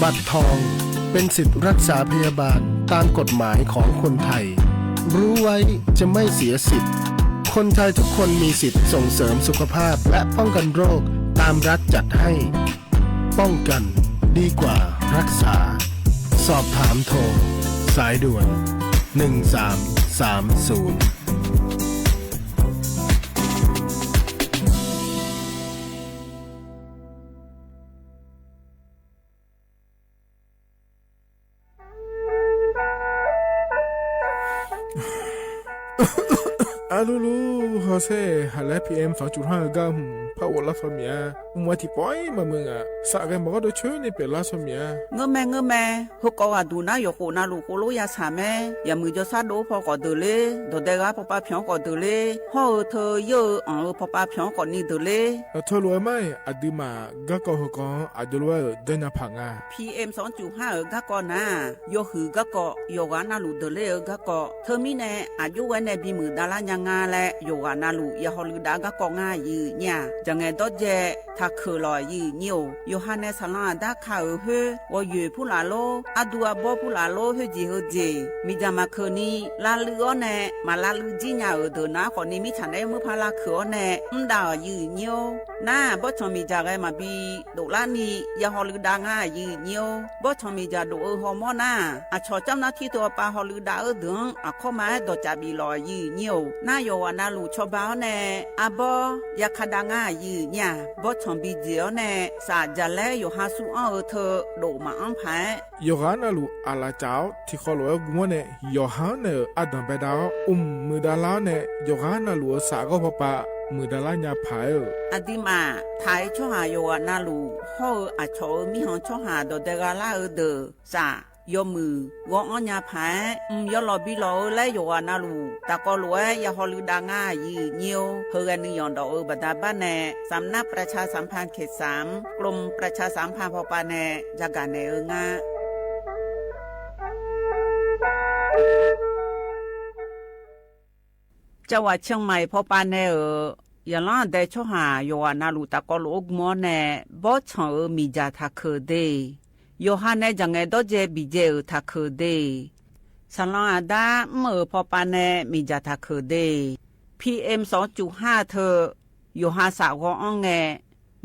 บัตรทองเป็นสิทธิรักษาพยาบาลตามกฎหมายของคนไทยรู้ไว้จะไม่เสียสิทธิ์คนไทยทุกคนมีสิทธิ์ส่งเสริมสุขภาพและป้องกันโรคตามรัฐจัดให้ป้องกันดีกว่ารักษาสอบถามโทรสายด่วน1330อาลูลูโฮเซ่ฮัลโหลPM 2.5กัมพาวลาฟามียมัวที่ปอยมามึงอ่ะสักแกบอกว่าโดยช่วยในเป็นลาฟามียเงื้อแม่ฮกก็ว่าดูนะอยู่โคนาลูโคโลยาสาแม่อย่ามือจะซาโดพอก็เดเลยโดเดกาพอป้าเพียงก็เดเลยห่อเธอเยอะพอป้าเพียงก็นี่เดเลยทอลัวไม่อดีมาก็ก็ฮกก็อดีลัวเดินพังอ่ะ PM 2.5ก็ก็นะโยหือก็ก็โยกานาลูเดเลยก็ก็เธอมีแน่อายุวันในบีมือดารายังงาและโยกานาลูยาฮอลูดาก็ก็ง่ายยืเนี่ยจังไงดอเจถ้าคือลอยยืนิวโยฮันเนสลาดาคาเฮว่าอยู่ผู้ลาโลอดัวบ่ผู้ลาโลเฮจีเฮเจมีจามาคืนนี้ลาลือแน่มาลาลือจีญาเดนะคนนี้มีฉันได้มือพาลาคือแน่ดายืนิวน่าบ่ชมีจาไกมาบีโดลานียาฮอลูดาง่ายยืนิวบ่ชมีจาโดฮอร์โมนาอะชอจำหน้าที่ตัวปาฮอลูดาดึงอะเข้ามาดอจาบีลอยยืนิวน่าโยวานาลูชอบาแน่อะบ่ยาคาดาง่ายยืเนี่ยบ่ชมบีเจียวแน่สาจะแลอยู่หาสู้อ้อเธอโดมาอันแพ้โยฮานาลูอาลาเจ้าที่เขาลัวงัวเนี่ยโยฮานะอดัมเปดามือดาลาเนี่ยโยฮานาลูสาก็พอปะมือดาลาญาพายอดีมาไทยช่อหาโยนาลูห่ออาชอมีหองช่อหาโดเดกาลาเดอสายมือวออัญญาพายยอลอบิลอและโยนาลูตะกอลัวยาฮอลูดาง่ายยืเนียวเฮกันนิยอนดอกบัดาบ้านแน่สำนักประชาสัมพันธ์เขต3กรมประชาสัมพันธ์พอปาแน่จากการในงาจังหวัดเชียงใหม่พอปาแน่อย่างล่าได้ช่อหาโยนาลูตะกอลูกมอแน่บ่ชอมีจาทักเคเดโยฮันเนจังไงดอเจบิเจทักเคเดสลองอาดาเมื่อพอปาแน่มีจาทักเคเด PM 2.5 เธอโยฮาสาวอ้องแง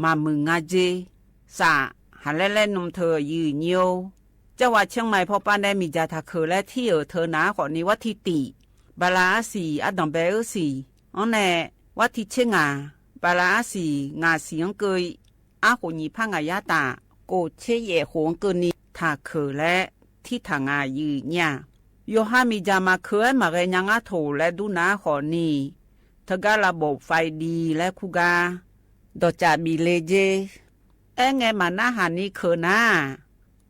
มามึงงาเจสาหันเล่นนมเธอยืนโยจังหวัดเชียงใหม่พอปาแน่มีจาทักเคและที่เธอหนาขอนี้วัดทิติบาลาสีอดัมเบลสีอ้อแน่วัดทิเชงาบาลาสีงาเสียงเกยอาโหนีพังอายาตาโกเชเยหงเกินีทาเคและที่ทางอายืเนี่ยโยฮามีจามาเคยมาเรยังอาโถและดูนาขอนีทการะบบไฟดีและคูกาดอจาบีเลเจไงมาหน้าหานี้เคนา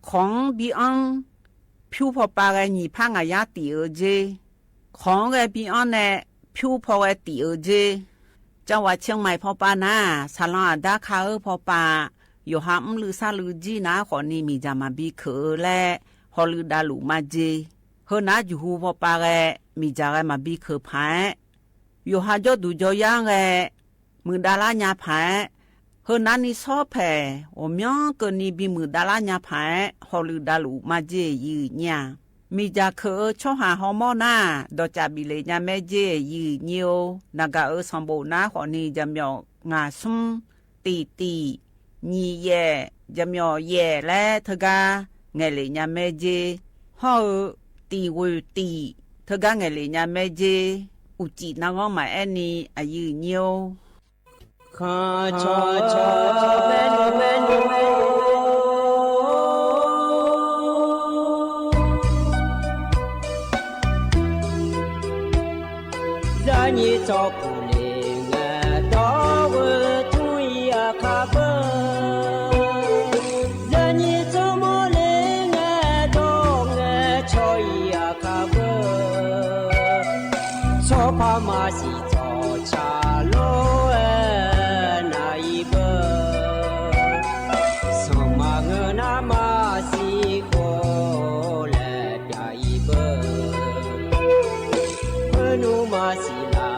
ของบีอังผิวพอปาเรนีพังอายาตีเจของไอบีอันเนผิวพอไอตีเจจังหวัดเชียงใหม่พอปานาสาลาดาคาพอปาโยฮามลือซาลือจีนาขอนี้มีจามาบีเคและฮอลือดาลูมาเจเฮนาจูฮูพอปาเรมีจาเรมาบีเคพายโยฮาจอดูจอยังเรมือดาลาญาพายเฮนานิซอแพโอมยองเกนีบีมือดาลาญาพายฮอลือดาลูมาเจยืเนี่ยมีจาเคช่อหาฮอร์โมนาดอจาบิเลญาแม่เจยืเนียวนากาสัมโบนาขอนี้จำยองงาซุมตีညီရဲ့จำยอแย่และเธอกาไงเลยญาแม่เจฮอตีวตีเธอกาไงเลยญาแม่เจอุจินางอมาแอนี่อายุเนียวคาชอชอเมนูเมนูဇာညေသောပူလေငါတော်ဝသူရခါပဇာညေသောမလေငါတော်ငါချောရခါပသောဖာမစီသောချာလောနာယိဘသောမငနာမစီကိုလေပြာယိဘဘနုမစီလာ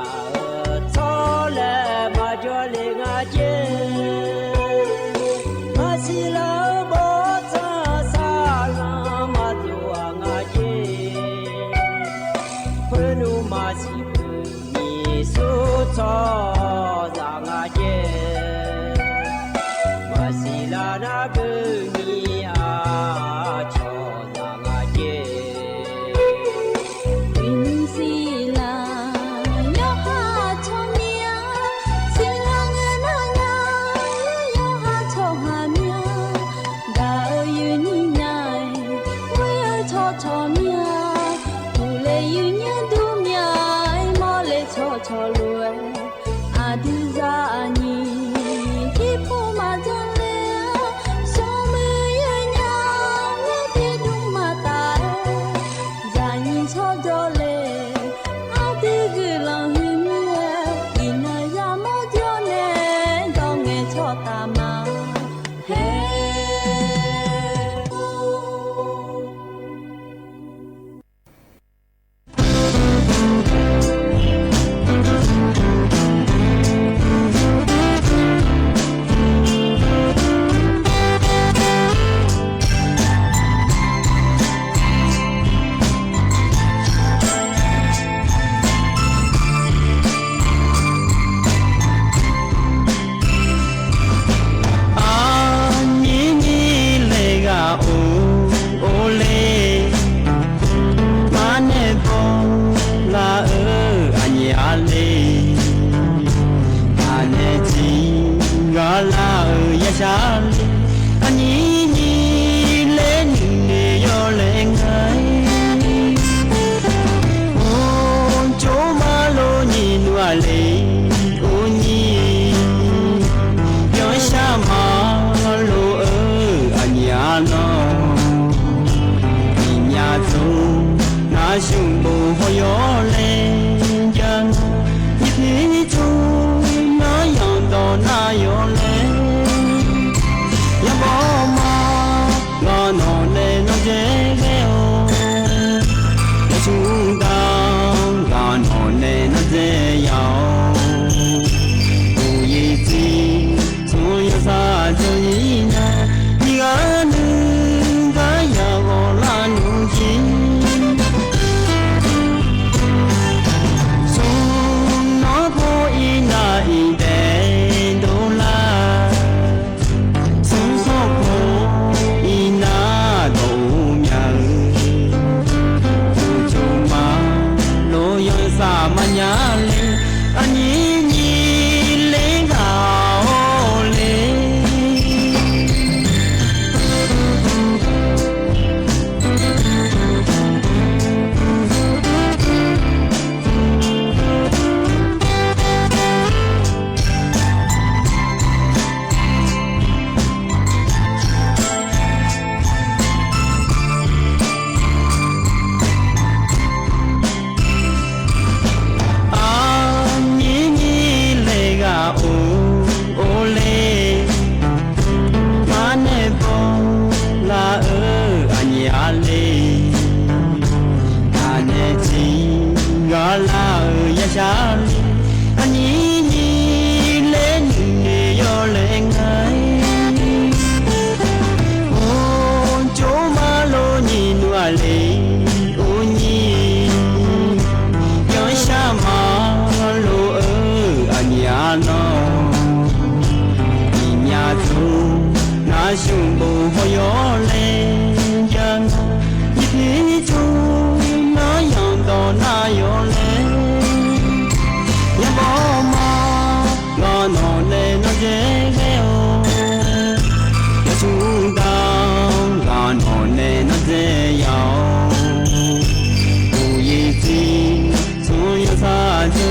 သောလေမကျော်လေငါကျ စီလောဘောသာစာလာမပြောငါရဲ့ခွေးနူမရှိဘူးမြေဆိုသောသာငါရဲ့မရှိလာနာကူမြေအားချောသာငါရဲ့ Hãy subscribe cho kênh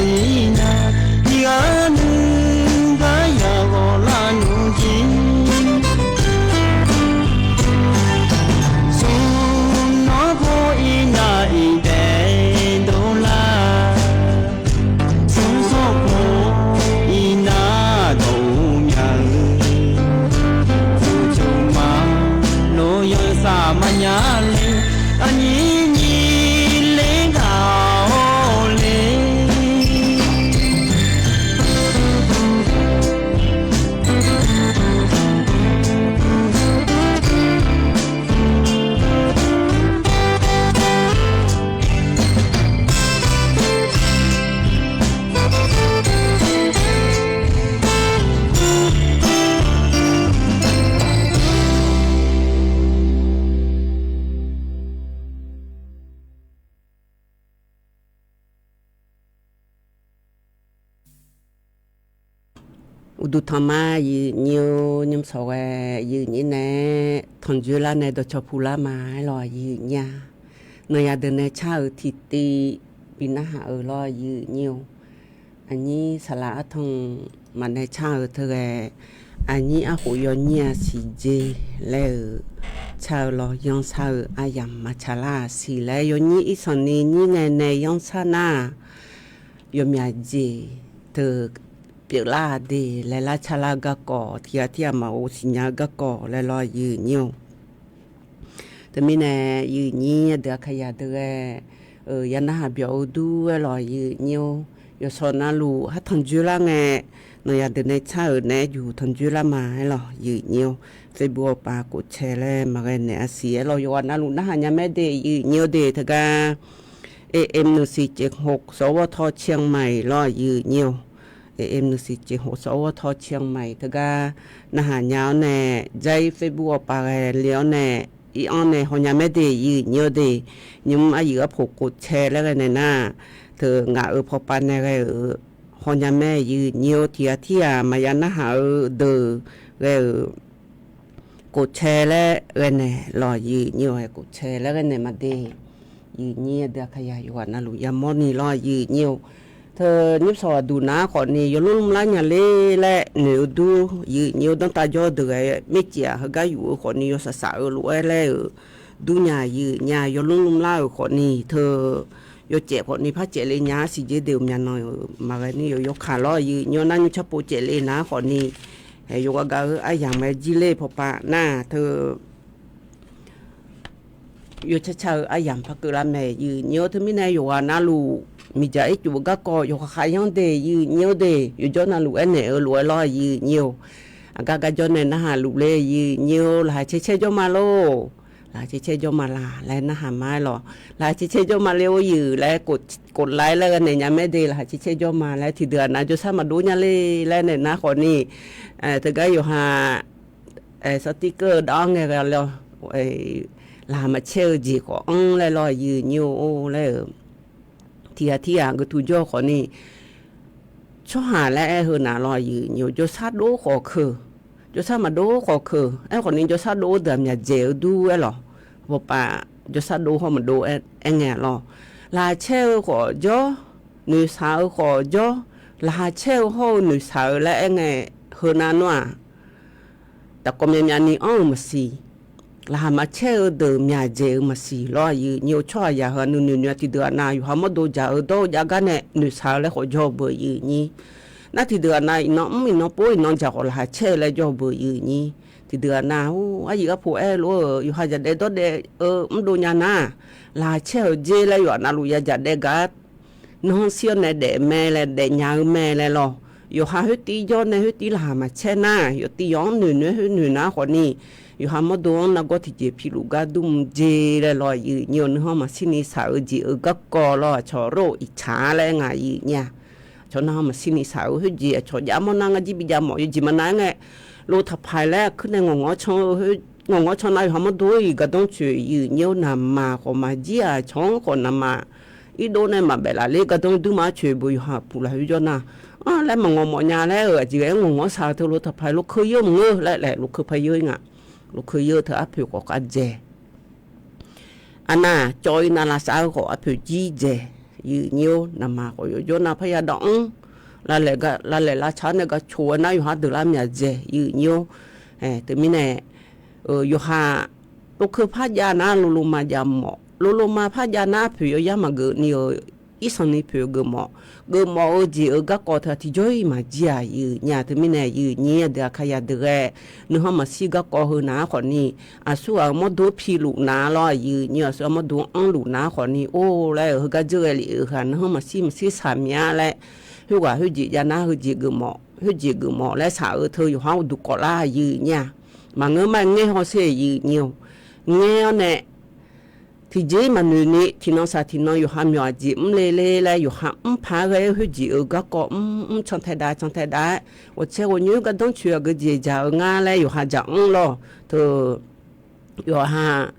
Ghiền Mì Gõ để không bỏ lỡ u du thama yi nhiều nhâm sầu yi nhĩ nè thằng dưới là nè đồ cho phù la mà lo yi nhà nơi nhà đền nè cha ở thịt tì pin na hạ ở lo yi nhiều anh nhĩ sả lá thằng mà nè cha ở thề anh nhĩ à hủ yo nhà xì dê lẽ cha lo yong sa ở ayam mà cha la xì lẽ yo nhĩ ít sòn nè nhĩ ngày nè yong sa na yo mía dê từ biểu la đi lại la cha la gà cỏ thì mà ô xin nhà gà cỏ lại lo dữ nhiều thì mình nè dữ nhiều được khai nhà được nhà na biểu du lo dữ nhiều yo son na lu hát thằng chú la nghe nơi nhà được này cha ở này dù thằng chú la mà lo dữ nhiều Facebook ba của trẻ lên mà cái này xí lo yo na lu na nhà mẹ de dữ nhiều de thật ra em nó xí chết hộp số thọ Chiang Mai lo dữ nhiều em nó xí chỉ hộ số thọ Chiang Mai thực ra na hà nhau nè dây Facebook ba cái liao nè ý anh nè họ nhà mấy đi nhiều đi nhưng mà giờ phụ cột xe lại cái này na từ ngã ở phố pan này cái họ nhà mấy nhiều thì mà giờ na hà ở từ cái cột xe lại cái này lo nhiều cái cột xe lại cái này mà đi nhiều được khai giờ na lũ ya moni lo nhiều thơ nhếp sò đủ ná còn này luôn lá nhà lê lẹ nếu đủ nhiều đông ta cho được cái mấy chia hơi cái vụ còn này sợ sợ lúa lẹ đủ nhà nhà luôn lá còn này thơ yo trẻ còn này phát trẻ lên nhà xí chế đều nhà nói mà cái này yo khá lo nhiều năng chấp bộ trẻ lên ná còn này yo cái ai dạng mà chỉ lê phò pa na thơ yo cha ai dạng phát cứ làm mẹ nhiều thứ mấy này yo na lu mi giờ ít chú các cô yo khai yang de nhiều de yo cho na lu anh ở lu lo nhiều các cho nên na hà lu le nhiều là chơi cho mà lo là chơi cho mà là na hà mai lo là chơi cho mà leo là cột lại là cái này nhà mẹ de là chơi cho mà là thì đứa na cho sao mà đố nhà le này na còn nè từ cái yo hà sticker đó nghe cái lo là mà chơi gì có ông lại lo nhiều lại thì cái tụi cho họ này cho hà lại hơn là lo nhiều cho sát đố khó khờ cho sao mà đố khó khờ ấy còn nên cho sát đố đầm nhà dẻo đu ấy lo vô bà cho sát đố họ mà đố anh nghe lo là treo khó cho người sao khó cho là treo họ người sao lại anh nghe hơn là nó ta có nhà này mà gì là mà chơi ở nhà dễ mà xì lo nhiều cho nhà hơn nhiều thì đứa nào họ mất đồ giá ở đâu giá cái này người sao lại họ cho bởi nhỉ nãy thì đứa này nó bôi nó giá họ là chơi lại cho bởi nhỉ thì đứa nào ai giờ phụ em luôn yêu hai gia đình đó để đồ nhà na là chơi dễ lại rồi nào luôn gia đình gạt nó xưa này để mẹ là để nhà mẹ là lo yêu hai hết tí do này hết tí là mà chơi na yêu tí gió nửa na còn nè yo hamo do na go ti je philu ga dum je le lo yi nyo no ma sini sa ji ga ko lo cho ro i cha le nga yi nya cho na ma sini sa hu ji cho ya mo na nga ji bi ya mo ji ma na nga lo tha phai le khu ne ngo cho na hamo do yi ga dong chu yi nyo na ma ko ma ji a chong ko na ma i do ne ma be la le ga dong du ma chu bu ha pu la hu jo na lại mà ngồi mọi nhà lại ở chỉ cái ngồi sao thôi lúc tập phải lúc khơi yêu mưa lại lúc khơi phải yêu ngạ lúc khơi yêu thì áp hiệu có cái dè anh à chơi na là sao có áp hiệu gì dè nhiều nằm mà có yêu na phải đóng là chán này cái chùa na yêu hát được làm nhà dè nhiều từ mình này yêu ha lúc khơi phát ra na lulu mà jam mỏ lulu mà phát ra na phải yêu mà gửi nhiều ít xong này phải gửi mỏ gì ở các con thì chơi mà già nhà thì mình này nhẹ để khai được nếu mà xí các con hơn ná còn nè số ở một đôi phi lụ ná lo nhiều số một đôi ăn lụ ná còn nè ô lại ở cái chơi lại ở nếu mà xí sàm nhá lại hiệu quả hiệu gì ra ná hiệu gì gửi mỏ lại xả ở thôi họ đủ có la nhà mà ngớ mà nghe họ sẽ nhiều nghe nè thì dễ mà người nè thì nó sao thì nó yêu ham nhỏ diễm lê là yêu ham phá cái hơi gì ở các con trong thay đá và chơi của nhớ cái东西cái gì giờ nga là yêu ham chẳng lo thì yêu ham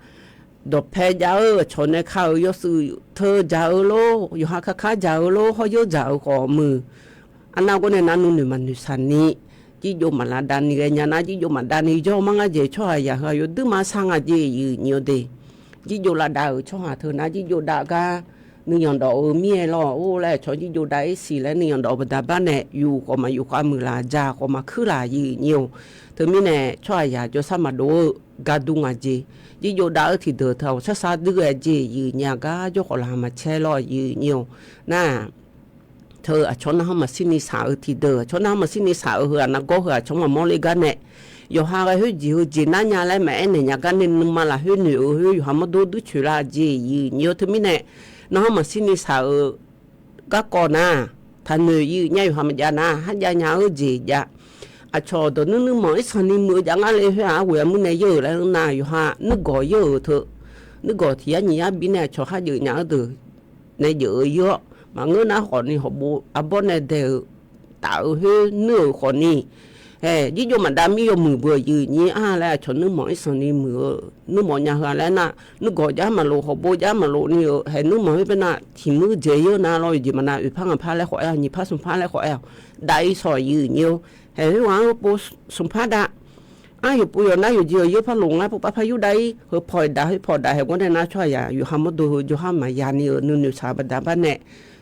đọc phê giờ cho nên khao yêu sự thơ giờ lo yêu ham khá giờ lo họ yêu giờ có mừ anh nào có nên ăn nụ mà nụ sắn nè chỉ vô mà là đàn người nhà na chỉ vô mà đàn người cho mang cái cho hay ya hay đứa mà sang cái gì nhiều đi chỉ vô là đào cho hà thưa na chỉ vô đào cả nương nhọn đỏ mía lo ô lại cho chỉ vô đáy xì lại nương nhọn đỏ bật đá nè yêu có mà yêu qua mưa là già có mà khứ là gì nhiều thứ mi nè cho hay ya cho sao mà đồ gà dung à gì chỉ vô đào thì được thầu sát sát đứa gì nhà cả cho họ làm mà che lo gì nhiều naเธอชนน้ำมาสินิสาที่เดือชนน้ำมาสินิสาเหรอนะก็เหรอชงมามอลิกันเนี่ยอยู่หากันเฮ้ยจีน่าเนี่ยอะไรแม่เนี่ยกันเนี่ยนึกมาละเฮ้ยหนูเฮ้ยอยู่หามาดูชุลาจีเนี่ยที่มีเนี่ยน้ำมาสินิสาก็ก่อนนะท่านเนี่ยเนี่ยอยู่หามาจานะฮันยาเนี่ยจีจ้ะชอตัวนึกมองไอ้สันนี่มือจังอะไรเฮ้ยหาเวมึงเนี่ยเยอะแล้วนะอยู่หานึกก่อเยอะเถอะนึกก่อที่อันนี้บินเนี่ยชอหาเยอะเนี่ยตัวเนี่ยเยอะเยอะmà ngỡ na họ ni họ bố abon này đều tạo hơi nửa họ ni ví dụ mà đam mê mưa bừa gì nhỉ là cho nước mỗi sản ni mưa nước mỗi nhà hàng là na nước gọi giá mà lộ họ bố giá mà lộ ni nước mỗi bên na thì mưa dễ na rồi gì mà na ủy phang phá lại khỏi nhỉ phá sùng phá lại khỏi đại sỏi gì nhiều hay hóa bố sùng phá đãอยู่ปุยน่าอยู่เยอะเยอะพะลงแล้วพวกพายุได้เฮพอยได้พอได้เฮก็ได้น่าช่วยอยู่หามาดูอยู่หามายานี่นู่นสาบดาบ้านเนี่ย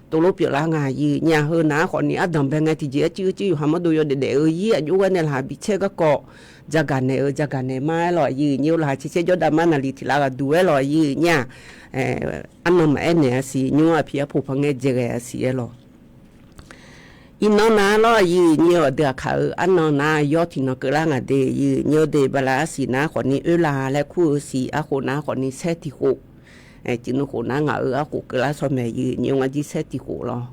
ตัวลูกเปียละงายีเนี่ยเฮนะคนนี้อดมเป็นไงที่เจ๊จื้ออยู่หามาดูอยู่เด็ดยี่อายุวันเนี่ยหาบิเชก็เกาะจากกันเนี่ยมาหล่อยีเนี่ยหลายเชยอดามานาลีที่ละก็ดูหล่อยีเนี่ยอันนั้นแม่เนี่ยสิยัวพี่ผู้พังเงเจเกสิหล่ออินนนาล้อยีเนี่ยเดือเขาอันนนายอดที่นกล่างเดยีเนี่ยเดบลาสีนาคนนี้ลาและคู่สีอาโคนาคนนี้เซติโกchỉ nó khổ năng ở của cái lá xoay mè gì nhiều người chỉ xét thì khổ lo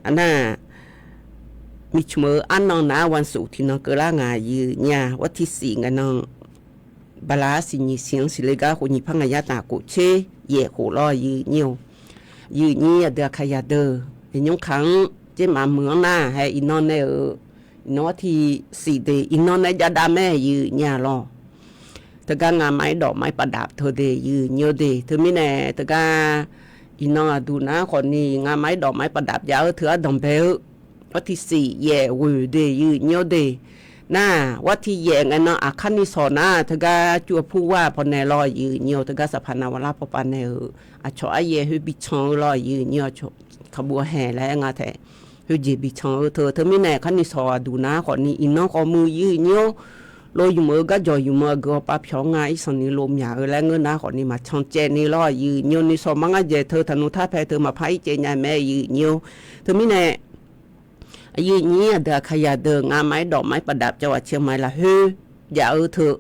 anh à mình chmer ăn nó naวันศุกร์ที่nó cái lá ngày gì nhàวันที่สี่ngày nóบาลาสิญเสียงสิเลกาคนญี่ปุ่นยาตากุเชเย่ขอรอยืnhiềuยืนี่เดือขยะเดอยังครั้งเจ้ามาเมืองหน้าให้อินนอนในนอที่สี่เดอินนอนในยาดาแม่ยืเนี่ยรอตะกางาไม้ดอกไม้ประดับเธอเดยืเยอะเดเธอไม่แน่ตะกาอินนอดูนะคนนี้งาไม้ดอกไม้ประดับยาวเธอดอมเบลวัดที่สี่แย่วือเดยืเยอะเดน่าวัดที่แย่งอันนั้นอาคันนิสอนะตะกาจัวผู้ว่าพอแน่ลอยยืเยอะตะกาสะพานาวราพอปานเนออาชอเย่ฮือบิชองลอยยืเยอะขบวนแห่แล้วงาแท้ฮือจีบิชองเธอไม่แน่คันนิสอดูนะคนนี้อินนอก็มือยืเยอะลอยอยู่มือก็จอยอยู่มือก็ป้าพี่งายสันนิลมยาแล้วเงินนะคนนี้มาช่องเจนี่ลอยยืเยอะนี่สมังเจเธอธนุท่าแพ้เธอมาพายเจยายแม่ยืเยอะเธอไม่แน่ยืนนี้เดือขยะเดืองาไม้ดอกไม้ประดับจังหวัดเชียงใหม่ละเฮ้ยอย่าเธอ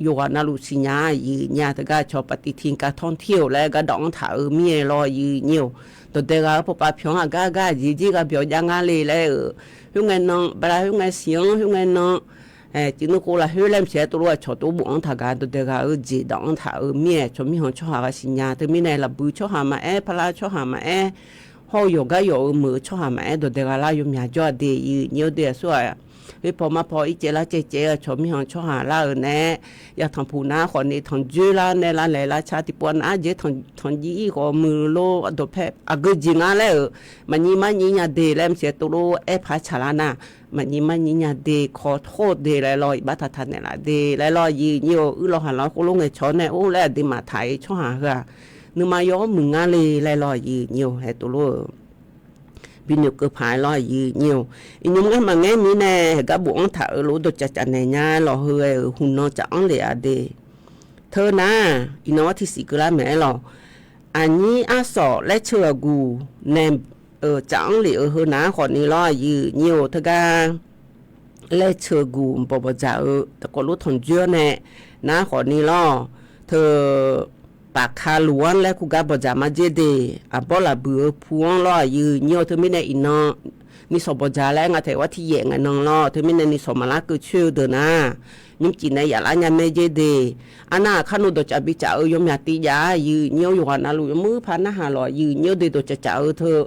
อยู่กับนาลุสิญายืนยาเธอก็ชอบปฏิทินการท่องเที่ยวแล้วก็ดองถ่ายมีลอยยืนเยอะตัวเด็กก็พอป้าพี่งก็จีก็เบียดยังอะไรแล้วหุ่นเงินน้องเวลาหุ่นเงินเสียงหุ่นเงินน้องchỉ nó cô là hơi làm xe tôi cho tôi buồn thà cả tôi để cả ở gì đóng thà ở mía cho mình học cho họ sinh nhà từ mình này là bự cho họ mà pala cho họ mà họ有个有มือcho họ mà tôi để cả là dùng nhà cho để nhiều để rồi vìพอมาพออีเจละเจชมมีหองชอหาละแน่อยากทำผู้น้าคนนี้ทำจื้อละในละไหลละชาติปวนอาเจทำยี่ก็มือโลอดแพบอากจิงาแล้วมันยี่มันยี่ยาเดแล้วเสียตัวพาชาลานามันยี่มันยี่ยาเดขอโทษเดแล้วลอยบัตรทันเนี่ยละเดแล้วลอยยี่เยอะเราหันเราก็ลงในช้อนเนี่ยโอ้แล้วเดมาไทยชอหาเหรอนึกมาย้อมมึงงาเลยแล้วลอยยี่เยอะให้ตัวบินอยู่กับผายลอยยืนnhiềuอีนุ่มก็มาไงมีแน่ก็บุ้งถ่ายรู้ตัวจัดในย่าหล่อเฮยหุ่นนอจังเลยอะเดเธอนะอีน้องที่สี่ก็แล้วแม่หล่ออันนี้อาสอและเชื่อกูแนมจังเลยเฮนะคนนี้ลอยยืนnhiềuเธอก็และเชื่อกูบอกว่าจะแต่ก็รู้ทนเยอะแน่นะคนนี้ล่อเธอปากคาล้วนและคุกาบจามาเจเดอาบอลาเบือพวงล้อยืนเยอะเธอไม่ได้อินนอนี่สบจาแล้วงาแต่ว่าที่แย่งนองล้อเธอไม่ได้นี่สมาลาคือชื่อเดินนะยิ่งจีนในอย่าละยาเมเจเดอันน่ะขนุดจะบิจ่าอยมยาติยายืนเยอะอยู่หันอาลุมือพันน่ะหาล้อยืนเยอะเดตัวจะจ่าเธอ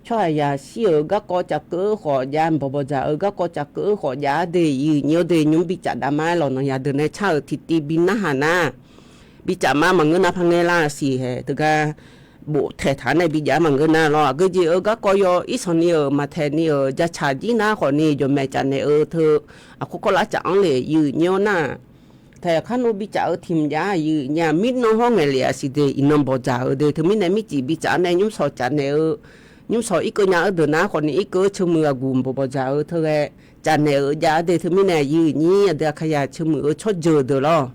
ช่วยยาเสียก็ก็จะเกือขอยามบจาก็ก็จะเกือขอยาเดยืนเยอะเดยุ่งบิจ่าดามาหล่อนยาเดินในชาติตีบินน่ะหานาบิจามามังเงินพังเงล่าสิเหตุกา bộ thể thả này bị giá mà người nào lo cái gì ở các coi yo ít son nhiều mà thể nhiều giá trả gì na khỏi nhiều rồi mẹ trả này ở thưa à có lá chẳng lệ dư nhiều na thầy khăn nó bị trả ở thìm giá dư nhà mít nó hoang ngày lẻ xí để in năm bỏ trả ở đây thưa mít này mít chỉ bị trả này nhúng sò trả này ở nhúng sò ít cái nhà ở đường na khỏi ít cái chừng mưa gùm bỏ trả ở thưa cái trả này ở giá đây thưa mít này dư nhí để khai giá chừng mưa chốt giờ được lo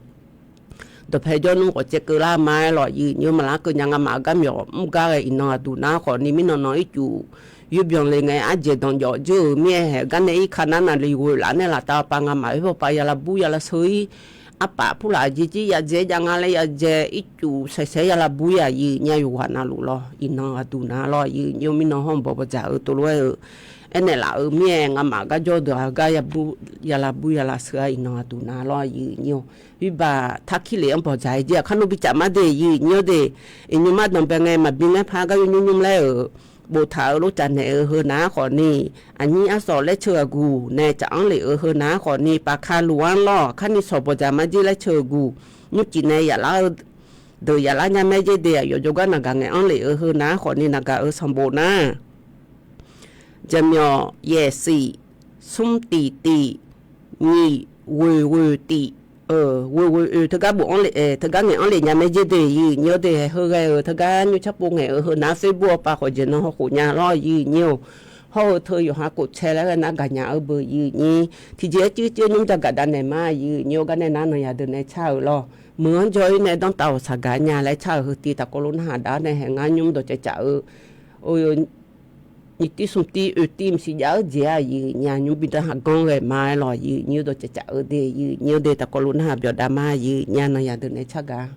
แต่พยายามก็จะกล้ามาหล่อยืนอยู่มาละก็ยังมาก็มีมุกอะไรอินเอาดูนะคนนี้มีน้อยจู่ยุบยงเลยไงอาจจะต้องยอดเจอเมียกันในขนาดนั้นเลยกูหลานเนี่ยละตาปังมาพอไปยาละบุยาละสวยอาปะผู้หลานจียาเจยังอะไรยาเจอีจู่ใส่ยาละบุยายืนเนี่ยอยู่หันนาลูล้ออินเอาดูนะล้อยืนอยู่มีน้องห้องบอกว่าจะตัวรวยอันนี้ละเมียงามาก็จอดก็ยาละบุยาละเสืออินเอาดูนะล้อยืนอยู่วิบาทักขี้เหลี่ยมพอใจเดียวขนมพิจามาเดยืนเยอะเดอินยมาต้องเป็นไงมาบินพาก็ยุ่งแล้วบูถารู้จันในเฮอนาขอนี่อันนี้อาสอและเชื่อกูในจะอังเลยเฮอนาขอนี่ปากคาล้วนล่อขันนี้สอบพอใจมาจีและเชื่อกูยุจิในอย่าละเดี๋ยวอย่าละยังไม่เจเดียอยู่จุกันนักการเงินอังเลยเฮอนาขอนี่นักการสมบูรณ์นะจะมีเยสีซุ่มตีนี่เวตีthực ra bộ ông lệ thực ra người ông lệ nhà mấy gì thì nhiều thì hơi gai thực ra như chắc bộ ngày ở hơn ná xây bùa pa khỏi dân họ của nhà lo gì nhiều họ thời họ họ cột xe là nó cả nhà ở bờ gì nhỉ thì chưa nhung ta cả đàn này mà gì nhiều cái này nó nhà đường này chào lo mướn cho này đón tàu xả cả nhà lại chào hơi tí ta có luôn hà đá này hàng ngàn nhung đồ chạy chợ ôi nhị tí sung tí ở tim xí giáo dễ gì nhà nhung bị ta hàng con người mai lò gì nhiều đồ chạy ở đây gì nhiều đây ta có luôn hà biểu đam ma gì nhà này nhà đường này chắc cả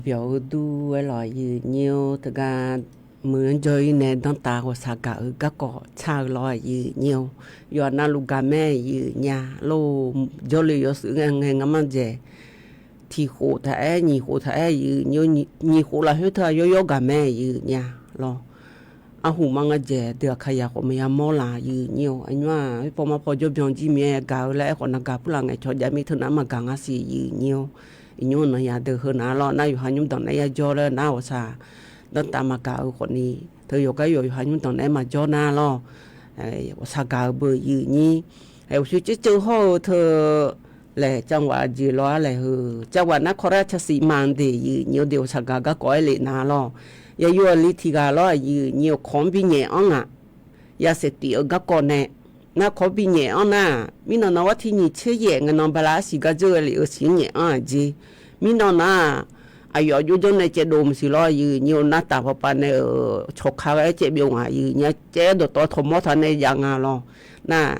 表都为了有nhiều tất cả mượn chơi nè đón ta của sa cả ở các cỏ cha lo有nhiều giờ na lu gà mẹ有nhà lô cho li có sự nghe ngắm ăn dễ thì khổ thế nhị khổ thế有nhị khổ là hết thời yo gà mẹ有nhà lo à hùng mang cái dễ được khai của mình mua là有nhiều anh mà bỏ mà bỏ cho 병 gì mẹ gà lại còn là gà bữa là ngày cho gia mi thằng mà gà ngã xì有nhiều nhiều nó nhà được hơn à lo naอยู่hai nhung tầng này cho lên na ở xa đón ta mà cả ởคนนี้เธออยู่ก็อยู่hai nhung tầng này mà cho na lo xa cả bờอยู่นี่ไอ้ชื่อชื่อเขาเธอแหละจังหวะอยู่ล้อแหละจังหวะนักขอราชสีมันดีอยู่nhiều điều xa cảก็ก้อยเลยนะloอย่าอยู่ลิธิกาล้ออยู่nhiềuของพี่เนี่ยอ่ะอย่าเสติเอาก็ก่อนเนี่ย那可比年啊呐，米那那我听你吃盐，我那本来是个这里有新年啊子，米那那，哎呀，有种那这东西咯，有你那大伙班那出口那这边啊，有你这都多头毛他那样啊咯，那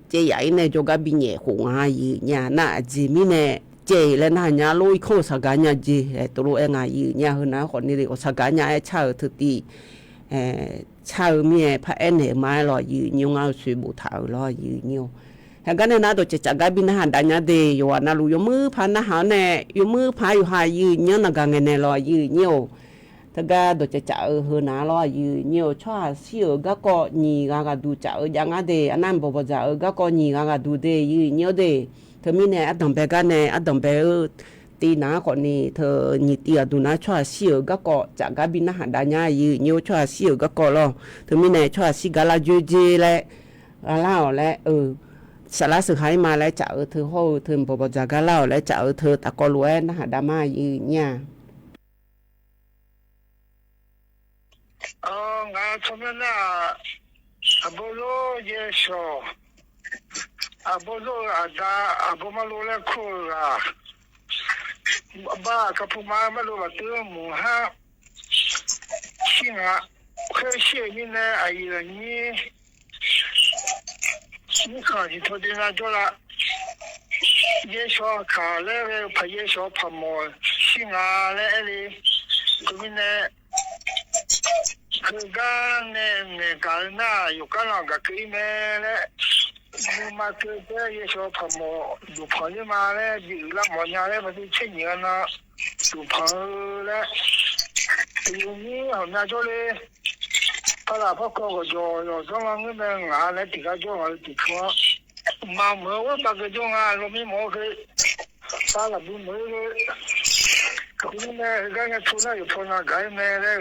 这样呢就个比年红啊有你那子米呢。这了那伢路口啥个伢子，都路哎伢有伢和那可能的我啥个伢哎炒特地，炒面拍哎呢买了有牛熬水不头了有牛，还个呢那都只只个边那大伢的有啊那路有มือพัน那好呢有มือพัน有还有牛那个呢了有牛，这个都只只和那了有牛，炒小个个你个都只样个的，俺们不只个你个都的有牛的。เธอมีเนี่ยอัดดำเบกันเนี่ยอัดดำเบตีน้าคนนี้เธอหนีเตียดูนะช่วยเสียก็ก็จากการบินอาหารได้ง่ายยืช่วยเสียก็ก็แล้วเธอมีเนี่ยช่วยสิกาลาจูจีและเล่าและสารสุดท้ายมาแล้วจะเธอโหเธอบอกจากการเล่าแล้วจะเธอตะกอรวยนะหาดามาเนี่ยงานทำไมน่ะบุโรเยโชบุโรอาดาบุมาโลเลคูราบ้ากับผู้มาไม่รู้ว่าตัวหมูฮะชิงะเคยเชื่อนี่นะไอ้เรื่องนี้นี่ข้าที่ทำดีนะจ๊ะเยโชขาเล่พเยโชพมอชิงะเล่เลยก็มีเนี่ยคือการเนี่ยการน่ะอยู่กันหลังกับคือแม่เลยมาคือเจ้าเยโชพมอดูพอนี่มาเลยอยู่ละหมอนยาเลยมาที่เช่นนี้นะดูพอเลยอยู่นี่หัวหน้าจ้าเลยพอละพอก็จ่อสองหลังนี่เป็นงานเลยติดกับจ้าเลยติดข้อมาเมื่อว่าปากจ้างานเราไม่หมอคือพอละบุญเมื่อเลยคุณแม่ก็ยังทุนอยู่พอนะก็แม่เลย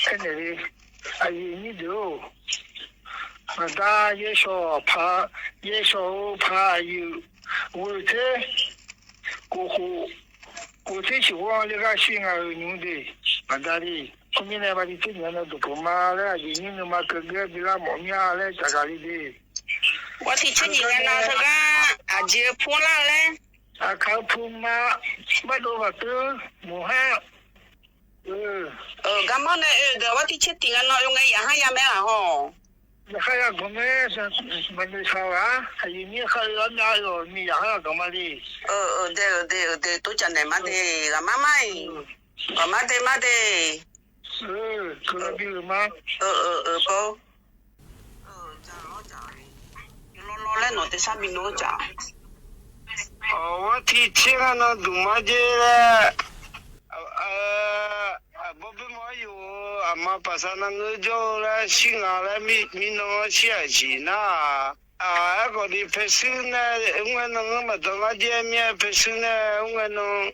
แค่นี้ไอ้นี่เดียวมาได้เยโชพาอยู่我这过去喜欢那个新啊牛的，蛮大的。后面呢，把你这年的都不买了，今年都买哥哥比较忙呀嘞，咋个的的？我提出你个那这个啊，就破烂嘞。啊，靠铺嘛，买多少多，没哈。干嘛呢？我提出定个那用个样哈样没啦吼。那还要干嘛？没得吵啊，还有你还要哪有你还要干嘛的？对，都讲的嘛的，干嘛嘛？干嘛的？可能比如嘛。不。老嘞，我在上面弄讲。我提前个那杜马街嘞，不比我有。嘛巴萨那个叫嘞，新啊嘞，米弄些钱呐，那个的拍摄呢，我弄么当个见面拍摄呢，我弄，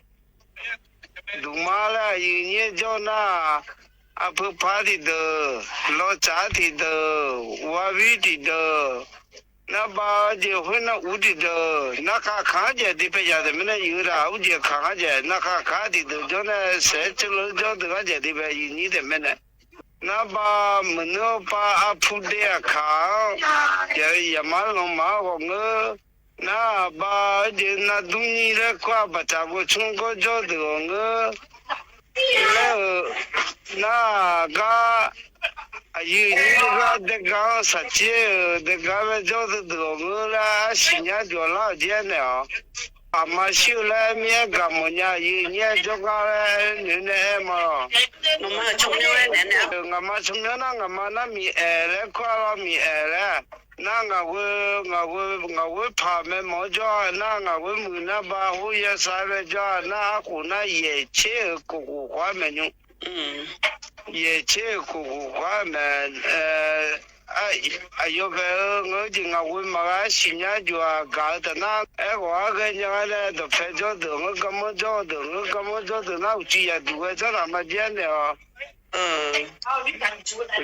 杜马嘞，有年叫那，不怕的的，老杂的的，我为的的。那把结婚那屋里的，那看见的别家的没那有啦，我就看见那看的都叫那谁走了叫这个家的别有你的没呢？那把门那把铺的看，也马龙马红个，那把就那东西来挂把咱们中国叫的个，那个。有那个这个实际，这个叫是多么啦，新年叫老钱呢？阿妈修来面干么呀？一年就干了年年嘛。我们从牛来年年。阿妈从那阿妈那米来快了米来，那我怕没毛叫，那我木那把我也晒了叫，那湖那也切古花没用。也切古花没有个我就我嘛新年就搞的那我个人嘞都拍照的，我干么照的，那我只也多在那么见的啊。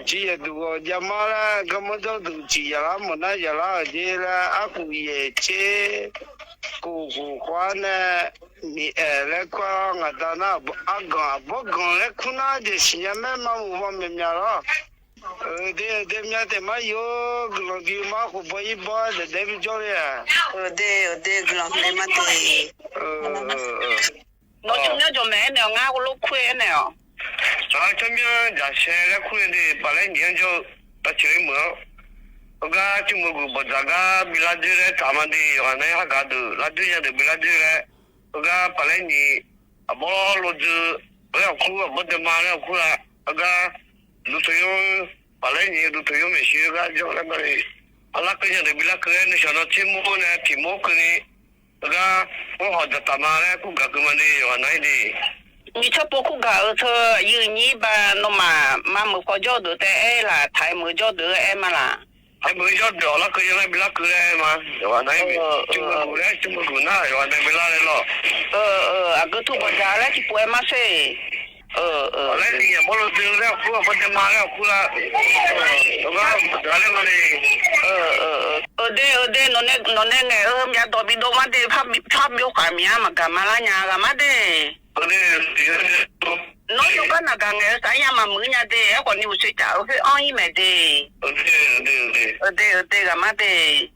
只也多，家嘛啦，干么照都只也啦，么那也啦，这啦，古也切古花呢。你来快我到那不讲来困难的新年买嘛我们面了。对面的嘛有个老弟嘛湖北一包的对不着呀。对，个老弟嘛对。我从那就买了，我老亏呢。这边家现在亏的本来年就到七月末。我就么个这个比拉住嘞，咱们的原来还搞的，拉住也的比拉住嘞。我本来你不录制，不要哭啊，不得嘛了哭了。录取用本来你录取用没学个，就那个阿拉个人的比拉个人想到题目呢，题目个呢，我好的他妈嘞，顾客个么的原来的。你这不顾客车有你吧，那么妈没过交的在爱啦，太没交的爱嘛啦。还没叫掉了，可以来比拉过来嘛？原来没，就么过来，就么过那，原来没拉来了。个土包家来就不爱嘛噻。来你也没路走了，哭不得嘛了，哭了。不得了嘛嘞。对，那个面多比多嘛的，怕没画面嘛，干嘛啦呀？干嘛的？nó đâu có nào cả ngày sáng mà mới nhà đi, còn nhiều sự chảo cái oi mày đi. Ở đây cả má đi.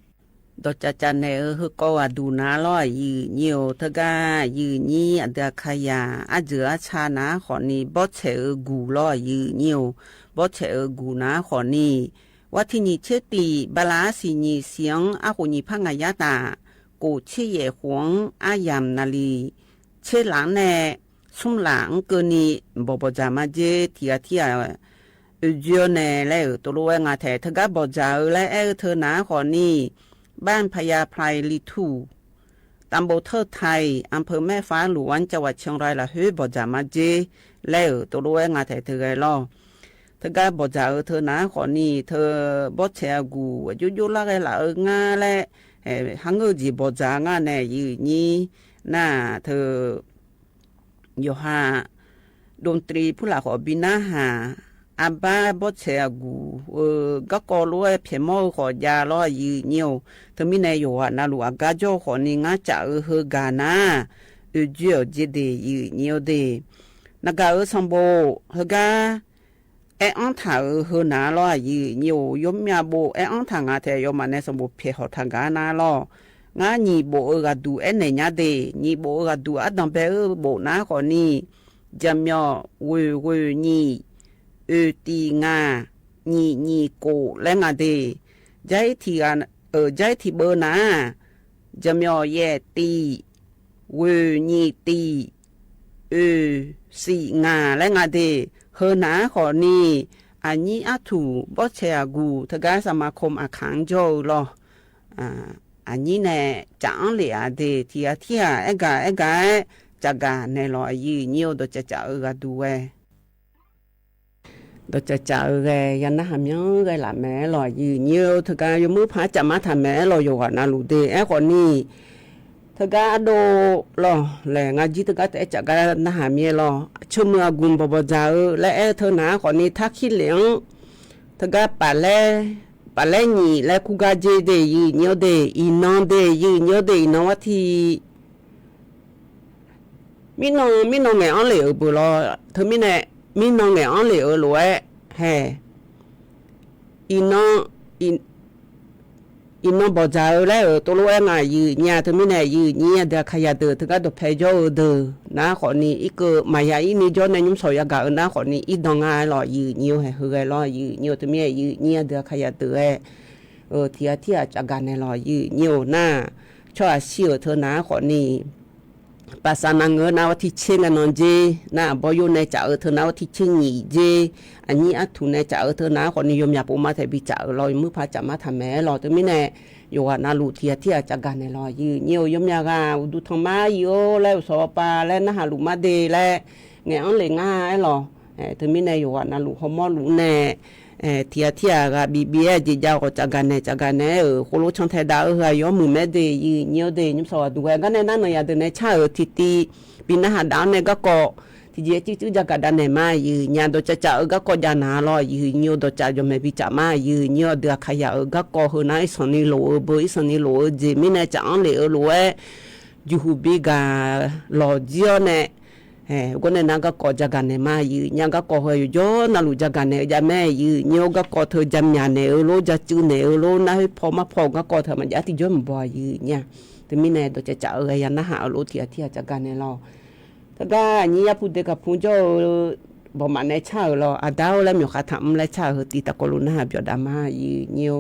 Đó cha này ở cô à đủ ná lo nhiều thưa ga nhí ở đây kaya à giữa cha ná khỏi ni bớt trẻ ở gù lo nhiều bớt trẻ ở gù ná khỏi niว่าที่นี่เชื่อตีบาลาสีนี่เสียงอาหุนี่พังยาตากูเชื่อเย่หวงอายามนาลีเชื่อหลังแน่สุ่มหลังเกินนี่บ่จามาเจที่เจียวแน่แล้วตัวรู้ว่างาแท้เธอก็บ่จ่าและเธอหนาขอนี่บ้านพญาไพรลิทูตำบลเทิดไทยอำเภอแม่ฟ้าหลวงจังหวัดเชียงรายละเฮ้ยบ่จ่ามาเจแล้วตัวรู้ว่างาแท้เธอไงล่ะเธอก็บ่จ่าเธอหนาขอนี่เธอบ่แชร์กูยุ่ๆละไงล่ะงาและหังเอจีบ่จ่างาแน่ยืนี่น่าเธออยู่หาดนตรีผู้หลักของบินาหาอาบ้าบ่เชียกูก็กอรู้เพียงมอขอยาล้อยืเนียวเธอมีในอยู่ว่านาลูกกาโจขอนี่งาจ่าเฮกานาเจียวจีเดยืเนียวเดนักสมบูเฮกาอันถ่าเฮนาล้อยืเนียวยมยาโบอันถ่างาเทยมาในสมบูเพียหอทางานาล้องานีโบกาดูเนญาเดนีโบกาดูอัดดังเปโบนาขอนี่จำยอเวนี่ตีงานี่โกและงาเดใจที่ใจที่เบอร์นาจำยอแย่ตีนี่ตีสีงาและงาเดเฮนาขอนี่อันนี้อาถูบ่เชียกูทกาสมาคมอาขังโจรออันนี้แน่จังเลยอะเดที่เอกาจักาในรอยืเนียวดจะดูเอดจะยันนะหามยังละแม่รอยืเนียวทกายมือพาจะมาทำแม่รออยู่ว่านาลูเดคนนี้ทกาโดรอแหล่งอาจิตกาแต่จักานะหามเยรอชั่วเมื่อกุมบ่จาและเธอหนาคนนี้ทักขี้เหลียงทกาป่าแลนี่และกูกาเจเดยืเนียวเดอีนอนเดยืเนียวเดนวัที่มีน้องแง่อันเหลวบุรอเธอมีน้องแง่อันเหลวรวยแฮ่อีน้องบอกใจแล้วตัวรวยง่ายยืเนี่ยเธอมีแน่ยืเนี่ยเดี๋ยวขยันเธอก็ต้องเพย์โจเดนะขอนี้อีกมายาอีนี่จอในยุ่งสอยากานะขอนี้อีดองง่ายรอยืเนี่ยให้เฮยรอยืเนี่ยเธอมียืเนี่ยเดี๋ยวขยันเธอที่จักการในรอยืเนี่ยน่า ชอเชื่อเธอนะขอนี่ภาษานังเงินเอาที่เช่นกันนอนเจนะบอยู่ในจ่าเธอนะที่เช่นนี่เจอันนี้อัทุนในจ่าเธอนะขอนิยมอย่าปูมาแต่บิจ่าลอยมือพาจะมาทำแม่รอตัวไม่แน่อยู่ว่านาลูเทียที่จะกันในรอยยืเนียวยมยากาดูทางมาโยแล้วสอบปาแล้วนะฮะลูมาเดแล้วเงี้ยอันเลยง่ายหรอเธอไม่แน่อยู่ว่านาลูฮอมอลูแน่เทียก็บีบีจีเจ้าก็จะกันแน่โคโลชันไทยดาวย้อมมือแม่เดยเนียวเดยยิ้มสวัสดีกันแน่นั่นเนี่ยเดินในชาทิตีปีนะฮะดาวเนี่ยก็เกาะที่เจ้าจื้อจะกันได้มาญาโดจะจะก็ก็จะนาลอยเนียวโดจะยอมไม่พิจามาเนียวเดือขยะก็ก็หัวหน้าสนิโลเบย์สนิโลเจมินจะอันเลยโลยูฮูบิกาลอจิโอเนี่ยก็เนี่ยนั่งก็จะกันเนี่ยมายังก็ก็ให้ย้อนนั่งรู้จักกันเนี่ยจะแม่เนียวก็ก็เธอจำยาเนี่ยโลจะจื้อเนี่ยโลนะพอมาพอก็เธอมันจะที่ย้อนบ่อยเนี่ยแต่มินเนี่ยโดจะจะยันนะหาโลเทียจะกันเนี่ยเราแต่ก็นี่ยาพูดเด็กกับพูดจ้าบ่มาในชาเราอาดาวแล้วมีข้าทำและชาตีตะกลุนะฮะเบียดามาเนียว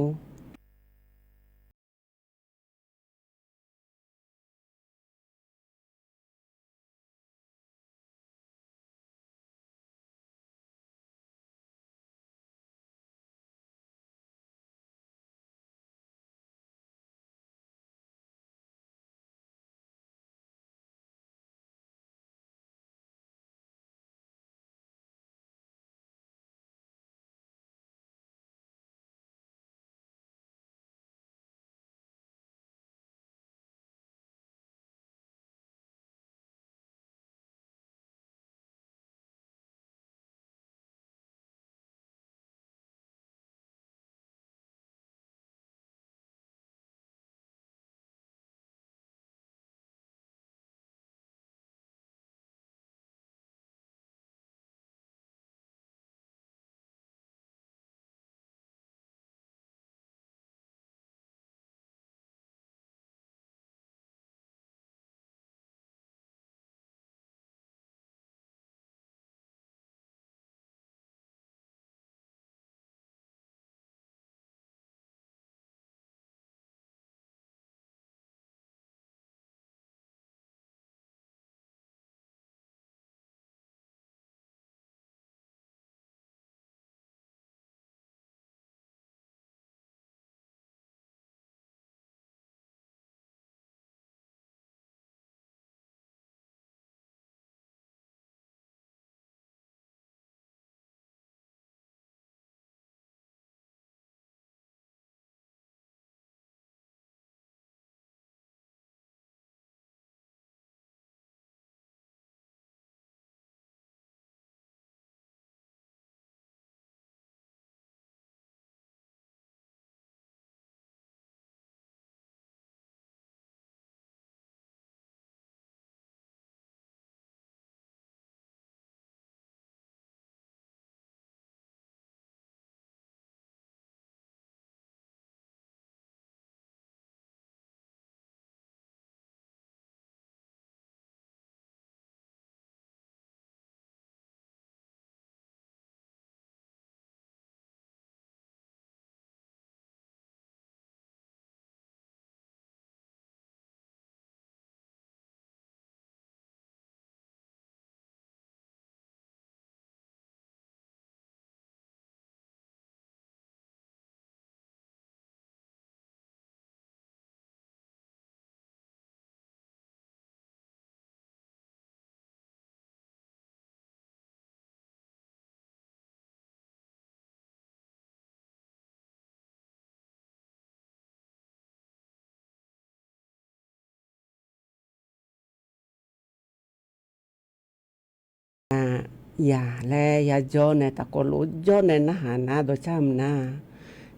อย่าแลอย่าจอในตะกลุจอในนะหานาโดชามนา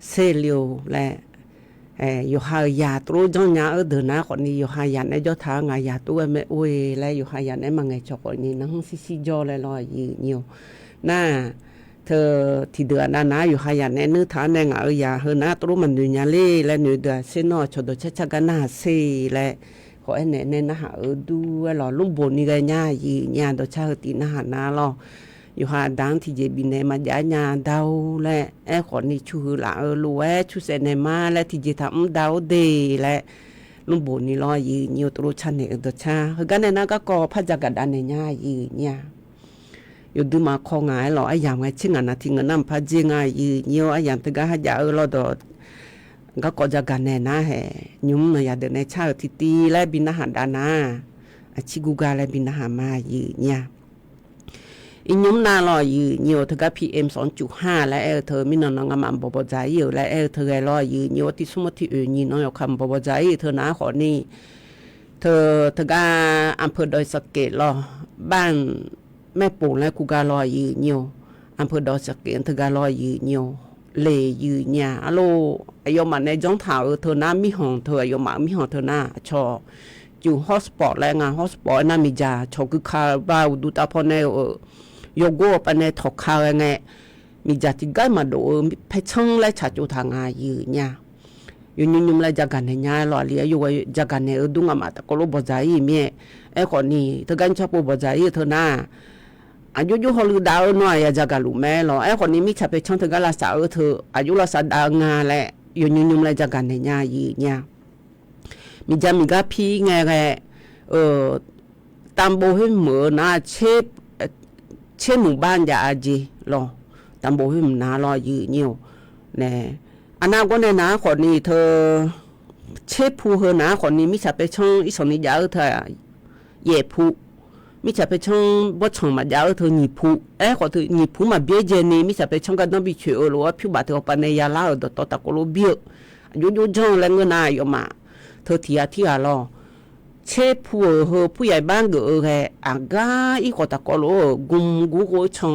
เซเลียวและอยู่หายาตรูจอนยาเดินนะคนนี้อยู่หายาในจอทางายาตัวแม่อุ้ยและอยู่หายาในมังไงจอกนี่นังซิจอเลยลอยอยู่น่าเธอที่เดือนนะอยู่หายาในนึกฐานในงายาเฮนะตรูมันดุญาเล่และหนูเดือเซนอชดชะกันนาเซและขอไอ้เนี่ยนะหาดูหล่อลุ่มบนนี่ก็ง่ายญาโดชาตีนะหานาหล่ออยู่หาดังที่เจบินในมาย้ายญาดาวและขอนี่ชูหลาลัวชูเสนมาและที่เจทำดาวเดและ ลุงโบนี่รอยืนอยู่ตัวชันเนี่ยตัวชาคือกันเนี่ยนะก็ก่อพระจักรดันเนี่ยง่ายยืนเนี่ยอยู่ดูมาคองายหรอไอ้ยามไงชิงอันนะทิ้งน้ำพระจีง่ายยืนอยู่ไอ้ยามถึงก็หายาเราดอก็ก่อจักรเนี่ยนะแห่ยุ่มเนี่ยเดินในชาติตีและบินอาหารดานาอาชิกุกาและบินอาหารมายืนเนี่ยอียุ่มน่ารอยืนอยู่ถึงก็ PM 2.5และเธอมีน้องงามบ่ใจอยู่และเธอรอยืนอยู่ที่สมที่นี่น้องคำบ่ใจเธอหน้าขอนี่เธอก็อำเภอดอยสะเก็ดรอบ้านแม่ปู่และกูการอยืนอยู่อำเภอดอยสะเก็ดเธอก็รอยืนอยู่เลยยืนเนี่ยอะโลอายุมันในจ้องเท้าเธอหน้ามีห้องเธออายุมันมีห้องเธอหน้าชออยู่ฮอสปอร์ตและงานฮอสปอร์ตน่ามีจ่าชอคือคาบ้าดูตาพอในโยโก้ปนในถกคาไงมีจัดที่ใกล้มาดูเพชรและชาจูทางอายืเนี่ยอยู่ยุ่มและจักกันเนี่ยหล่อเลี้ยอยู่จักกันเนี่ยดุงอามาตะก็รู้บ่ใจเมียคนนี้เธอกันชอบบ่ใจเธอหน้าอายุฮอลือดาวหน่อยจักกันรู้แม่หรอคนนี้มีชาเพชรเธอก็ลาสาวเธออายุลาสาดางาแหละอยู่ยุ่มและจักกันเนี่ยยืเนี่ยมีจะมีก็พี่ไงตามโบให้เหมือนนะเชฟหมู่บ้านยาอาจีรอตามโบให้มันนารอยืนอยู่เนี่ยอันนั้นก็เนี่ยนะคนนี้เธอเชฟผู้เฮนะคนนี้มิจะไปช่องอีสานนี่ยาวเธอเย่ผู้มิจะไปช่องบ่ช่องมายาวเธอหนีผู้คนเธอหนีผู้มาเบี้ยเจนี่มิจะไปช่องกันต้องบิเชื่อหรือว่าผิวบาดเธอปนยาลาดต่อตะโกโลเบี้ยอยู่ช่องแรงเงินนายมาเธอที่รอเชฟผู้ใหญ่บ้านก็อากาอีกตะกอโลกุมกูโกชง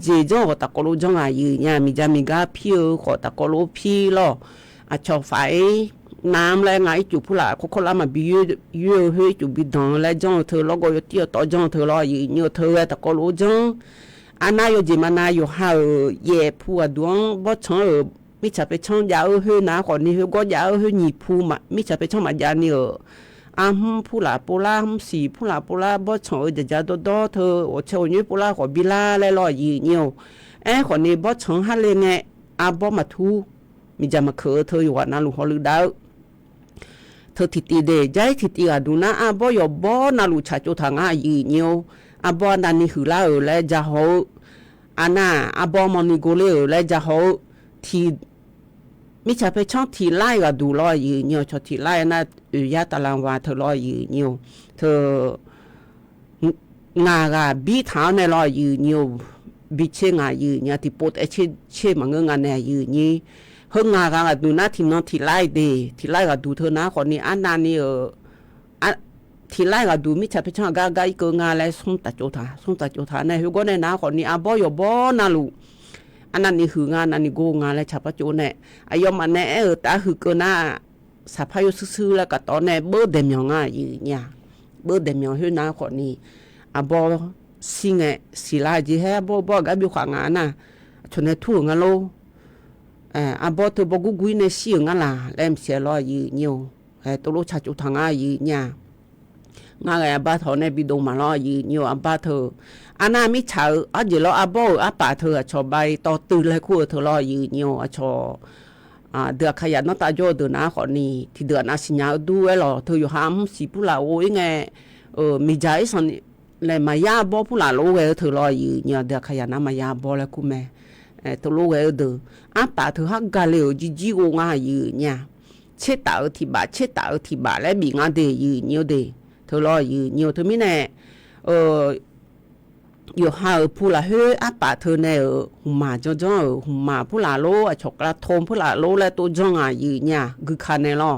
เจจงตะกอโลจงยืนมีจะมีกาพี่ตะกอโลพี่ลอชอบไฟน้ำแรงไงจุผู้ละคนละมาบิวเฮจุบิดองและจงเธอแล้วก็ยที่ต่อจงเธอรอยืนเธอตะกอโลจงอันนายจิมานายหาเย่ผู้ดวงบ่ชงมิจะไปช่องยาวเฮนะคนนี้ก็ยาวเฮหนีผู้มามิจะไปช่องมายานี่ผู้ละโปล่าสีผู้ละโปล่าบ่ชงจะดอเธอโอเชอนี่โปล่าขอบิลาและรอยืนอยู่คนนี้บ่ชงฮัลเลยไงบ่มาทูมีจะมาเขอเธออยู่ว่านาลูฮอลือดาวเธอทิตีเดใจทิตีดูนะบ่ยบ่นาลูชาจุทางยืนอยู่บ่นันนี่หือลาและจะเฮาน่าบ่มอนิโกเลและจะเฮาที่มิจะไปช่องที่ไล่ก็ดูรอยืนอยู่ชอที่ไล่นะยาตารางวาเธอรอยืนอยู่เธองากาบีเท้าในรอยืนอยู่บีเชงายืนเนี่ยที่ปวดเชมังงานเนี่ยยืนนี่เฮงากาดูนะที่น้องที่ไล่เดที่ไล่ก็ดูเธอนะคนนี้อันนั้นนี่ที่ไล่ก็ดูมิจะไปช่องกาอีกงานแล้วส่งตัดโจทาในหัวก็ในนะคนนี้บ่ยบ่นาลูอันนั้นนี่คืองานอันนี้โกงานและชาพโจเนี่ยอายอมอันนี้ตาคือก็น่าสะพายซื่อแล้วก็ตอนนี้เบอร์เดมยองยืนเนี่ยเบอร์เดมยองเฮนะคนนี้บ่สิงสิลาจีเฮบ่กับบิขวางานน่ะชนในทั่วงานโลบ่เธอบ่กุยในสิงานล่ะแลมเสียรอยืนอยู่ตัวโลชาจุทางยืนเนี่ยงานบ่เธอในบิดงมารอยืนอยู่บ่เธออันนั้นมิชาเดี๋ยวเราบ่ป่าเธอชอบใบต่อตื่นเลยคู่เธอรอยืนอยู่ชอเดือขยันน้องตาโยเดือนะขอนี่ที่เดือนะสิญญาดูไว้หรอเธออยู่ห้ามสีผู้ละโอ้ยไงมีใจสันเลยมายาบ่ผู้ละโลเวเธอรอยืนเนี่ยเดือขยันนะมายาบ่แล้วคู่แม่ตัวโลเวเดือป่าเธอฮักกาเลวจีโกงายืนเนี่ยเช็ดตาที่บาและบีงาเดยืนเนี่ยเดเธอรอยืนเนี่ยเธอไม่แน่อยู่หาผู้ละเฮป่าเธอในหุมาจ้องหุมาผู้ละโลชกละทมผู้ละโลและตัวจ้องยืนเนี่ยคือคันในล้อ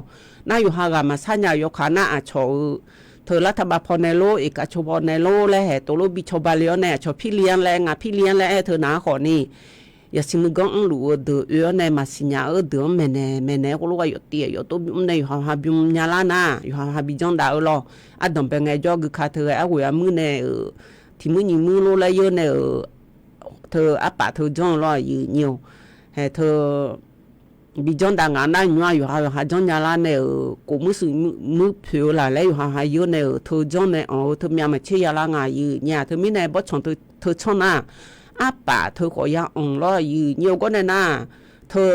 น่าอยู่หากามาสัญญายกขาน่าชอเธอรัฐบาลพอในโลเอกชนในโลและแห่ตัวโลบิชบาเลียนแน่ชอพี่เลี้ยงแรงพี่เลี้ยงและเธอหนาขอนี่อย่าสิมึงก็หลัวเดือในมาสิญญาเดือแม่เนก็รู้ว่าอยู่เตี้ยอยู่ตัวในอยู่หาบิมยาลานาอยู่หาบิจังดาวล้อดมเป็นไงจอคือคาเธอหัวมือในที่มือมือโลละเยอะเนี่ยเธอป่าเธอจ้องรอยืนอยู่เธอบิจังดังงานได้อยู่หาจังยาลาเนี่ยกูมือเผือละแล้วอยู่หาเยอะเนี่ยเธอจ้องเนี่ยเธอมีอะไรเชี่ยละงายืนเนี่ยเธอไม่ในบ่ชงเธอชอบนะป่าเธอขอยังรอยืนอยู่ก็เนี่ยนะเธอ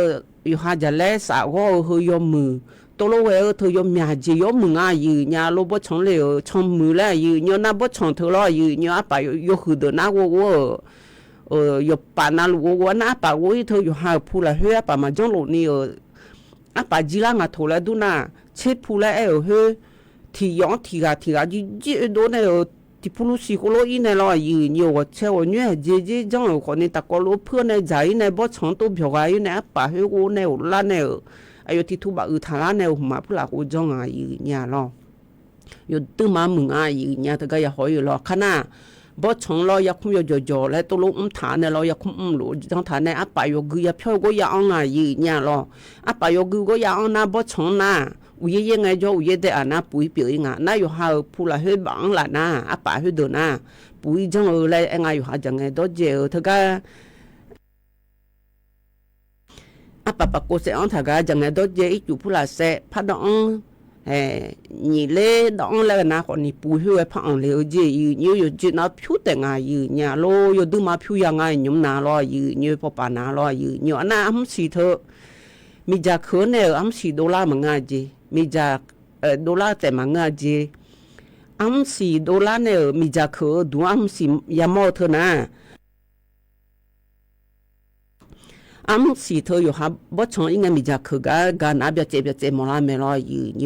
อยู่หาจะแลสาวเฮยอมมือตัวโลเวเธอยอมยาจียอมมืออ่ะยืญาโลบ่ชงเลยชงมือแล้วยืญานาบ่ชงเธอละยืญาปะอยู่คือเดนาโวอยู่ปานาลูโวนาปะโวเธออยู่หาผู้ละเฮือปะมาจงโลนี่อะปะจีลางะโทละดูนาเช็ดผู้ละเฮที่ยองที่กะจีโดนที่ผู้รู้สิโคโลอีเนี่ยละยืญาเชวเนี่ยเจจังคนนี้ตะกอโลเพื่อนในใจเนี่ยบ่ชงตัวเบียวไว้เนี่ยปะเฮโวเนี่ยละเนี่ยอายุที่ทุบะทาราเนี่ยมาพูดละกูจงยืญาลออยู่ตื้อมามึงยืญาตะก็อย่าหอยลอขนาบ่ชงลออยากคุมจ่อๆแล้วตัวลงฐานเนี่ยลออยากคุมหลูจังฐานเนี่ยอะปะยกอย่าเพียวก็อย่าเอายืญาลออะปะยกก็อย่าเอานะบ่ชงนะอุยยังไงจ่ออุยเดอะนะปุยเปียงนะอยู่หาพูดละเฮ็ดบังละนะอะปะเฮ็ดนะปุยจังเลยไงอยู่หาจังไงดอเจอตะก็อะปะปะโกเซอันทากาจังไงดอเจอีจูพูลาเซพะดองนี่เลดองเลนะคนนี่ปูฮือพะอังเลเจอยู่จินะพิวแต่งาญาโลอยู่ดึมาพิวยังไงยุมนาลอยืปปานาลออยู่อันน่ะอัมสิเธอมีจาเขเนอัมสิดอลลาร์มังาเจมีจาดอลลาร์แต่มังาเจอัมสิดอลลาร์เนมีจาเขดูอัมสิยามอเธอนะอัมสิเธออยู่ฮับบ่ชงอิงมีจาคือกานาเบียเจมอลาเมลอยืน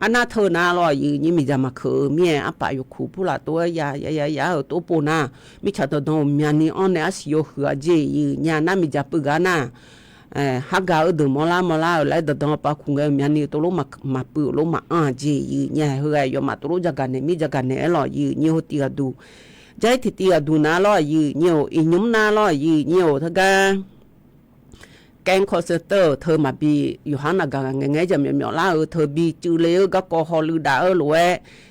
อันน่ะเธอนาลอยืนมีจามาคือเมียอะปะอยู่คูผู้ละตัวยาตัวปูนามีชาตดอมมีอันนี้อันเนอสิโยหือเจยืนน่ะมีจาปึกานาฮักกาอดมอลาแล้วดดอปะคุงมีอันนี้ตัวโลมาปึโลมาเจยืนเฮยอยู่มาตัวโลจักกันเนมีจักกันเนลอยืนโหติกาดูใจที่ติกาดูนาลอยืนอินุมนาลอยืนทะกาแกงคอเซเตอร์เธอมาบีอยู่หันนักงานไงจะมีมีล่าเธอบีจูเลก็กอฮอลือดาลวย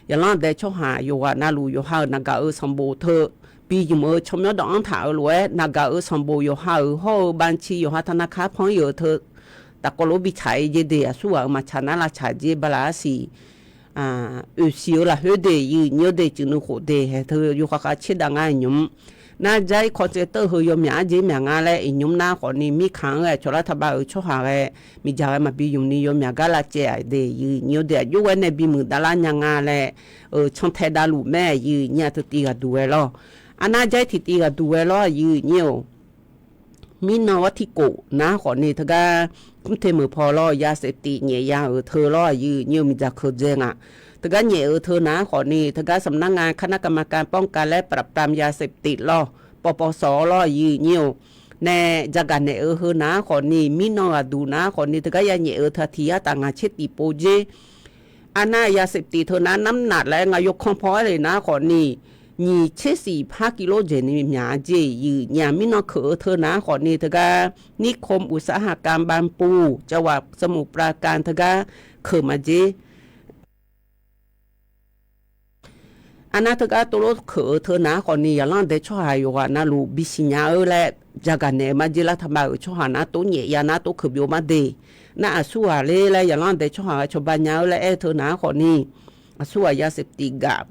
อย่างนั้นแต่ชอบหาอยู่ว่านาลูอยู่หานักสมบูเธอบีอยู่มือชมยอดองถาลวยนักสมบูอยู่หาห้อบัญชีอยู่หาธนาคารพองอยู่เธอแต่ก็รู้บิชัยเจเดียสัวมาชนะราชาเจบลาสีสิวละเฮเดยเนื้อเดจุนุโคเดเธออยู่ข้าชิดงานยุ่มน่าใจคอนเซเตอร์เฮยมีอาเจมีงานเลยยุ่มหน้าคนนี้มีขังเลยชลทับชหาเลยมีใจมาบียุ่มนี้ยมีกาลาเจเดยเนื้อเดอยู่วันนี้บีมือดาลานยังงานเลยช่องเทดาลูแม่ยืนเนี่ยตัวตีกันดูเอลอันน่าใจที่ตีกันดูเอลยืนเนี่ยมีนวัตถิโกนะคนนี้ทก็คุ้มเทมือพอล้อยาเสพติดเนี่ยยาเธอล้อยืนเนี่ยมีจะเคยเจงอ่ะทก็เนี่ยเธอนะขอนี้ทก็สำนักงานคณะกรรมการป้องกันและปราบปรามยาเสพติดล้อปปสล้อยืนเนี่ยแน่จากการเนี่ยเธอนะขอนี้มีนวัตดูนะขอนี้ทก็ยังเนี่ยเธอที่ต่างงานเช็ดติโปเจอันน่ายาเสพติดเธอนั้นน้ำหนักและงายกคอมพอเลยนะขอนี้นี่เช่45กิโลเจนี่มีอาเจยืนยามินอเขอเธอนะขอนี้เธอก็นิคมอุตสาหกรรมบางปูจังหวัดสมุทรปราการเธอก็เขอมาเจอันนั้นเธอก็ตัวเขอเธอนะขอนี้อย่างนั้นเดชหายอยู่ว่านาลูบิสิญญาและจากการเนี่ยมาเจรัฐบาลชหานะตัวเนี่ยยานะตัวขบโยมาเดน่าสัวเลยและอย่างนั้นเดชหาชาวบ้านยาและเธอนะขอนี้สัวยาเสพติดกับ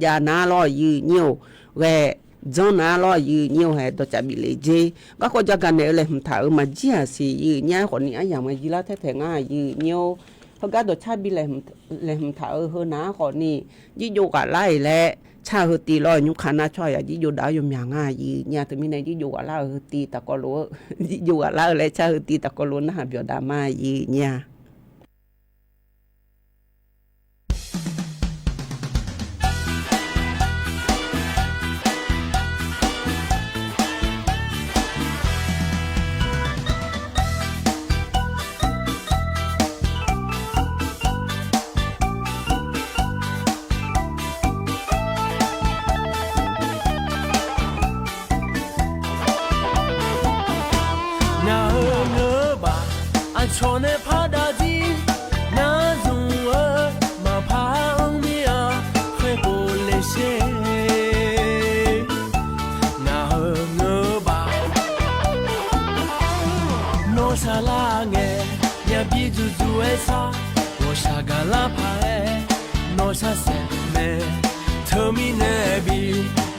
ยานาลอยืนยวแวจงนาลอยืนยวให้ตัวจับบิเลเจก็จะกันเนี่ยเลยมันถ่ายมาเจียสิยืนเนี่ยคนนี้อย่างมาจีละแท้ๆง่ายยืนยวเพราะก็ตัวชาบิเลยมันถ่ายเฮนะคนนี้ยิ่งโยกอะไรและชาเฮตีลอยยุคานาช่วยยิ่งโยดาวยมอย่างง่ายยืนเนี่ยแต่มีในยิ่งโยกอะไรเฮตีตะกอรู้ยิ่งโยกอะไรและชาเฮตีตะกอรู้นะฮะเบียดามายืนเนี่ยชนพาดาจีนาซุงมาพาองเมียเคยโกเลเชนาเงบาโนซาลาเงยาบิจูจูเอซาโอชากาลาพาเอโนซาเซเมเธอมีเนบี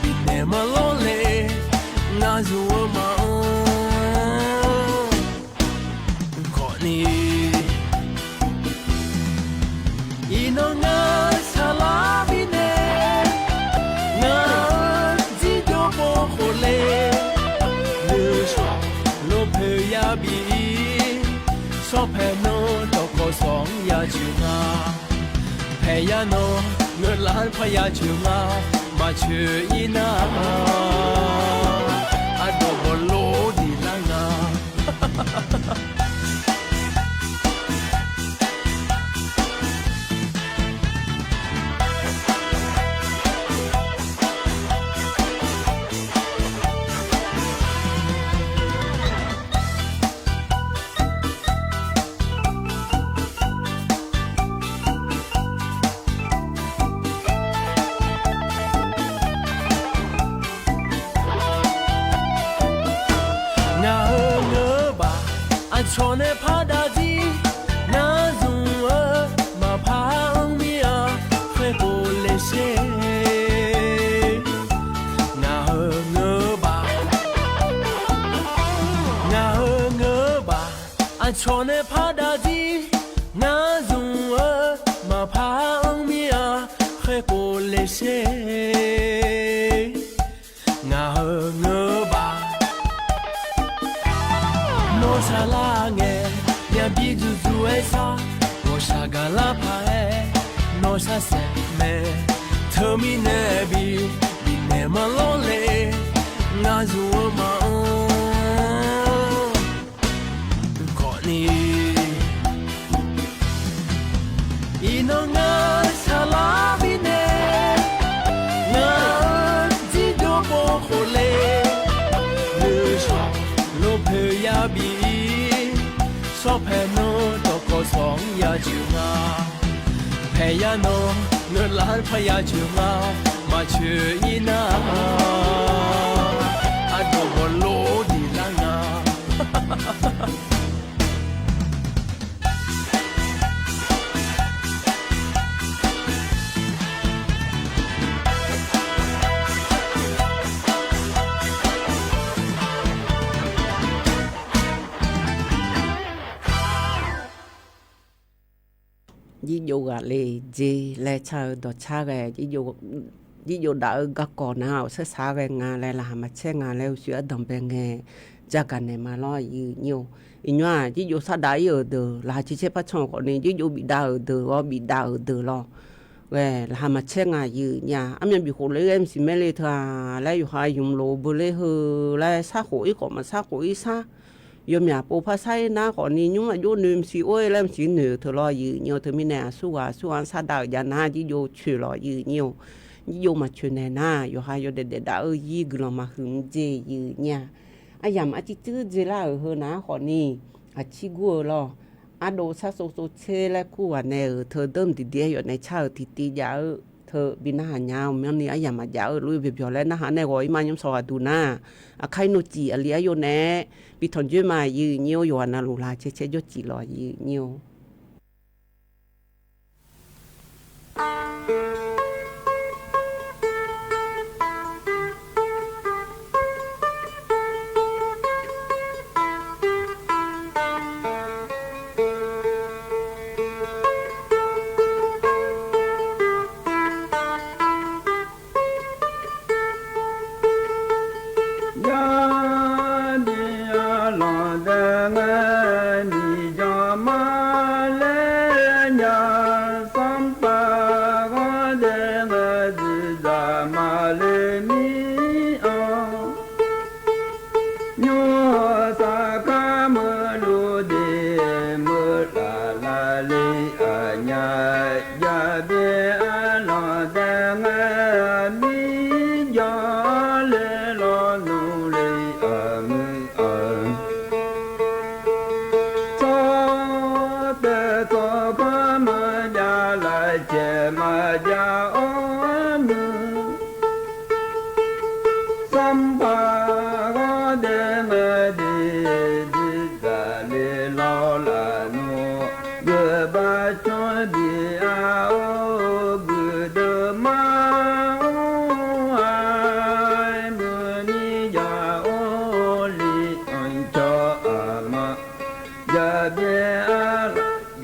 บิเนมาโลเลนาซูมา no nga salabine nga zido bo khole le shwa lo phe ya bi so phe no to ko song ya chu nga phe ya no ngơ lan phe ya chu nga ma chu ina ado bo lo di la ngaချောနေဖာဒါစီနာဇုံမဖောင်းမီယာဖေကိုလေရှေနာငေဘာနာငေဘာအချောနေဖာဒါစီနာဇုံမဖောင်းမီယာဖေကိုလေရှေနာငေဘာနိုဆာလာငယ်ပြန်ပြည့်စုစုဝဲစားဘောရှာကလာဖာဲနိုဆာဆဲမဲထမီနေဘီဒီနေမလုံးလေငါဇူမအောင်ကိုနီဤနောငါဆာလာဘီနေငါဇီဒိုဘောခိုလေလူရှာလိုဖေရဘီso phe no to ko song ya chu nga phe ya no ngơ lan phe ya chu nga ma chu ina ado bo lo di la nga dí dụ gà lì gì lê chờ đột xa gà dí dụ đỡ gà cổ nào sẽ xa gà ngà lê là mà xe ngà lê xuyên đồng bè nghề chả cả này mà lo gì nhiều ý nhòa dí dụ xa đáy ở đờ là chỉ chế bắt chồng của này dí dụ bị đau ở đờ có bị đau ở đờ lo về là mà xe ngà gì nhà em nhận bị khổ lấy em xí mê lê thà lê dù hai dùng lô bơ lê hư lê xa khổ ý cổ mà xa khổ ý xa yếm nhà bố phá say na còn ní nhung là vô nêm xí ôi làm xí nửa thở lo gì nhiều thở mi nè su ăn sa đào nhà na chỉ vô chửi lo gì nhiều vô mà chửi nè na vô hai vô để đào gì cứ mà hứng gì gì nha ai yếm ai chỉ tư gì là ở hơn na còn ní chỉ gua lo đồ sa số chơi lại cũ à nè thở đơm thì đĩa này chào thì giá thở bị na nhau mấy này ai mà giá lui về biểu lại na hà này gọi mà nhóm sò tụ na khai nô chỉ ở lia yo nè bị thằng chơi mà như nhiều yo na lù la chơi yo chỉ lo như nhiều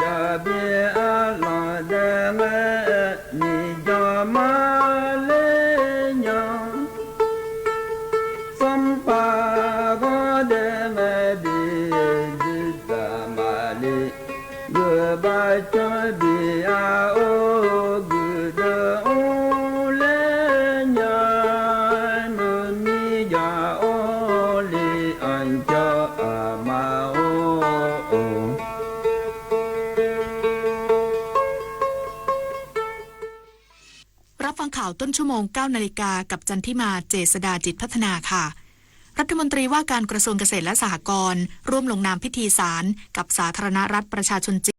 ya be ala เดมนิจามาเลญสัมปาโกเดมบิจิตามาลิเยบาจบิอาโอกุดโอเลญมุมิจาโอลิอันจาอามาโอ รับฟังข่าวต้นชั่วโมง 9 นาฬิกากับจันทิมาเจษดาจิตพัฒนาค่ะ รัฐมนตรีว่าการกระทรวงเกษตรและสหกรณ์ร่วมลงนามพิธีสารกับสาธารณรัฐประชาชนจีน